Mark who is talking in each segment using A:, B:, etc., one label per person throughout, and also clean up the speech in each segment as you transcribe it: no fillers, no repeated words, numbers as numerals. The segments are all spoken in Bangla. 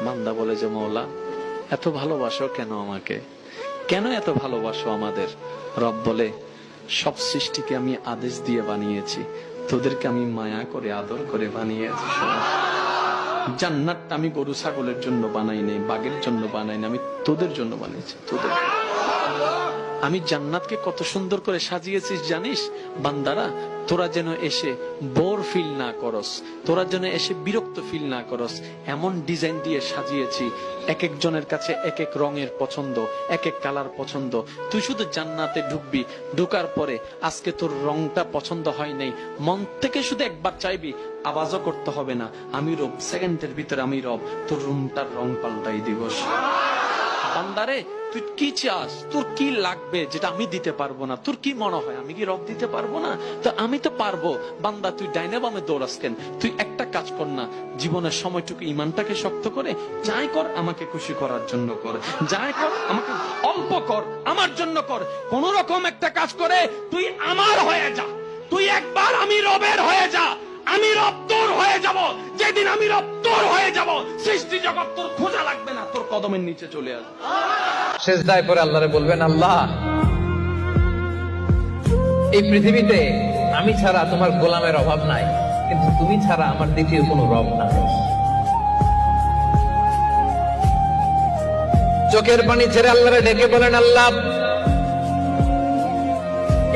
A: বান্দা বলে যে মওলা এত ভালোবাসো কেন আমাকে, কেন এত ভালোবাসো আমাদের? রব বলে সব সৃষ্টিকে আমি আদেশ দিয়ে বানিয়েছি, তোদেরকে আমি মায়া করে আদর করে বানিয়েছি। জান্নাতটা আমি গরু ছাগলের জন্য বানাই নাই, বাঘের জন্য বানাই নাই, আমি তোদের জন্য বানিয়েছি। তোদের আমি জান্নাতকে কত সুন্দর করে সাজিয়েছিস জানিস বান্দারা, তোরা যেন এসে বোর ফিল না করস, তোরা যেন এসে বিরক্ত ফিল না করস, এমন ডিজাইন দিয়ে সাজিয়েছি। এক একজনের কাছে এক এক রঙের পছন্দ, এক এক কালার পছন্দ। তুই শুধু জান্নাতে ঢুকবি, ঢুকার পরে আজকে তোর রংটা পছন্দ হয় নাই, মন থেকে শুধু একবার চাইবি, আওয়াজও করতে হবে না, আমি রব, সেকেন্ডের ভিতরে আমি রব, তোর রুমটার রং পাল্টাই দিবস। বান্দারে তুই কি চাস, তোর কি লাগবে যেটা আমি দিতে পারবো না? তোর কি মনে হয় আমি কি রব দিতে পারবো না? তো আমি তো পারবো। বান্দা তুই ডাইনে বামে দৌড়াস কেন? তুই একটা কাজ কর না, জীবনের সময়টুকু ইমানটাকে শক্ত করে যাই কর আমাকে খুশি করার জন্য কর, যাই কর আমাকে অল্প কর, আমার জন্য কর। কোন রকম একটা কাজ করে তুই আমার হয়ে যা, তুই একবার আমি রবের হয়ে যা, আমি রব তোর হয়ে যাব। যেদিন আমি রব তোর হয়ে যাব, সৃষ্টি জগৎ তোর খোঁজা লাগবে না, তোর কদমের নিচে চলে আসবে।
B: সিজদায় পড়ে আল্লাহরে বলবেন, আল্লাহ এই পৃথিবীতে আমি ছাড়া তোমার গোলামের অভাব নাই, কিন্তু তুমি ছাড়া আমার দ্বিতীয় কোনো রব নাই। চোখের পানি ছেড়ে আল্লাহরে ডেকে বলেন, আল্লাহ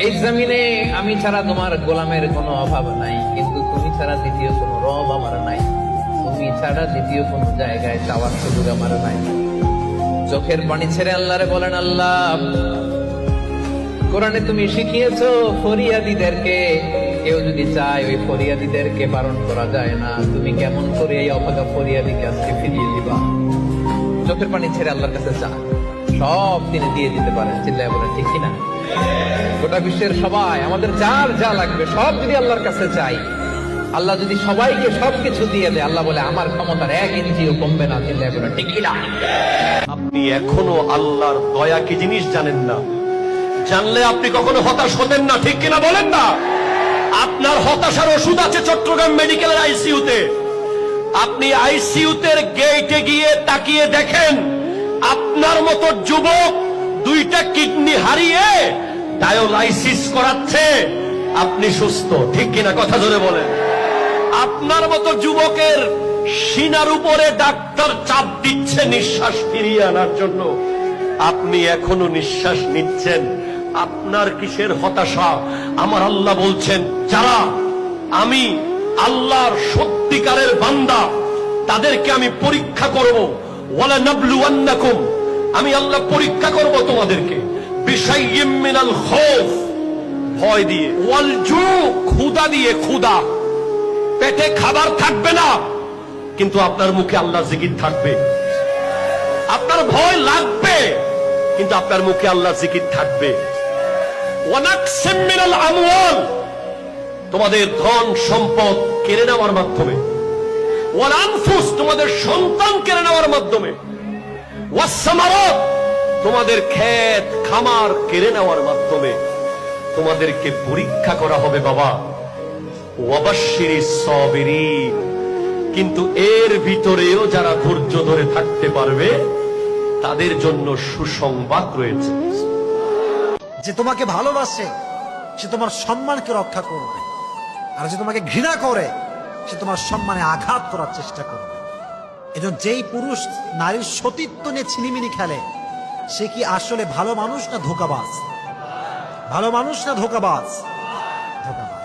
B: এই জমিনে আমি ছাড়া তোমার গোলামের কোনো অভাব নাই, কিন্তু তুমি ছাড়া দ্বিতীয় কোনো রব আমার নাই, তুমি ছাড়া দ্বিতীয় কোনো জায়গায় যাওয়ার সুযোগ আমার নাই। চোখের পানি ছেড়ে আল্লাহরে বলেন, আল্লাহ কোরআনে তুমি শিখিয়েছো ফরিয়াদীদেরকে কেউ যদি চায় ওই ফরিয়াদীদেরকে বারণ করা যায় না, তুমি কেমন করে এই অভাগা ফরিয়াদীকে আজকে ফিরিয়ে দিবা? চোখের পানি ছেড়ে আল্লাহর কাছে চা, সব তিনি দিয়ে দিতে পারেন। চিল্লায় বলেন ঠিক কিনা? গোটা বিশ্বের সবাই আমাদের যার যা লাগবে সব যদি আল্লাহর কাছে চাই, আল্লাহ যদি সবাইকে সবকিছু দিয়ে দেয়, আল্লাহ বলে আমার ক্ষমতার 1 ইঞ্চিও কমবে না। চিল্লায় বলেন ঠিক কিনা?
C: আপনি এখনো আল্লাহর দয়া কি জিনিস জানেন না, জানলে আপনি কখনো হতাশ হতেন না, ঠিক কিনা বলেন না? আপনার হতাশার ওষুধ আছে চট্টগ্রাম মেডিকেলের আইসিইউতে। আপনি আইসিইউতে গেটে গিয়ে তাকিয়ে দেখেন, আপনার মতো যুবক 2টা কিডনি হারিয়ে ডায়ালাইসিস করাচ্ছে, আপনি সুস্থ, ঠিক কিনা? কথা জোরে বলেন। আপনার মতো যুবকের সিনার উপরে ডাক্তার চাপ দিচ্ছে নিঃশ্বাস ফিরিয়ে আনার জন্য, আপনি এখনো নিঃশ্বাস নিচ্ছেন। আপনার কিসের হতাশা? আমার আল্লাহ বলছেন, যারা আমি আল্লাহর সত্যিকারের বান্দা তাদেরকে আমি পরীক্ষা করব। ওয়ালা নাবলুওয়ান্নাকুম, আমি আল্লাহ পরীক্ষা করব তোমাদেরকে বিশাইয়্যিম মিনাল খাউফ, ভয় দিয়ে, ওয়াল জু, ক্ষুধা দিয়ে। ক্ষুধা, পেটে খাবার থাকবে না, কিন্তু আপনার মুখে আল্লাহ জিকির থাকবে। আপনার ভয় লাগবে, কিন্তু আপনার মুখে আল্লাহ জিকির থাকবে। ওয়ানাকসিম মিনাল আমওয়াল, তোমাদের ধন সম্পদ কেড়ে নেওয়ার মাধ্যমে। ওয়াল আনফুস, তোমাদের সন্তান কেড়ে নেওয়ার মাধ্যমে। ওয়াস সামারাত, তোমাদের ক্ষেত খামার কেড়ে নেওয়ার মাধ্যমে তোমাদেরকে পরীক্ষা করা হবে বাবা। ওয়াবাশশিরিস সাবিরিন, কিন্তু এর ভিতরেও যারা ধৈর্য ধরে থাকতে পারবে তাদের জন্য সুসংবাদ রয়েছে।
D: যে তোমাকে ভালোবাসে সে তোমার সম্মানকে রক্ষা করবে, আর যে তোমাকে ঘৃণা করে সে তোমার সম্মানে আঘাত করার চেষ্টা করবে। এজন্য যেই পুরুষ নারীর সতীত্ব নিয়ে ছিনিমিনি খেলে, সে কি আসলে ভালো মানুষ না ধোঁকাবাজ? ভালো মানুষ না ধোঁকাবাজ? ধোঁকাবাজ।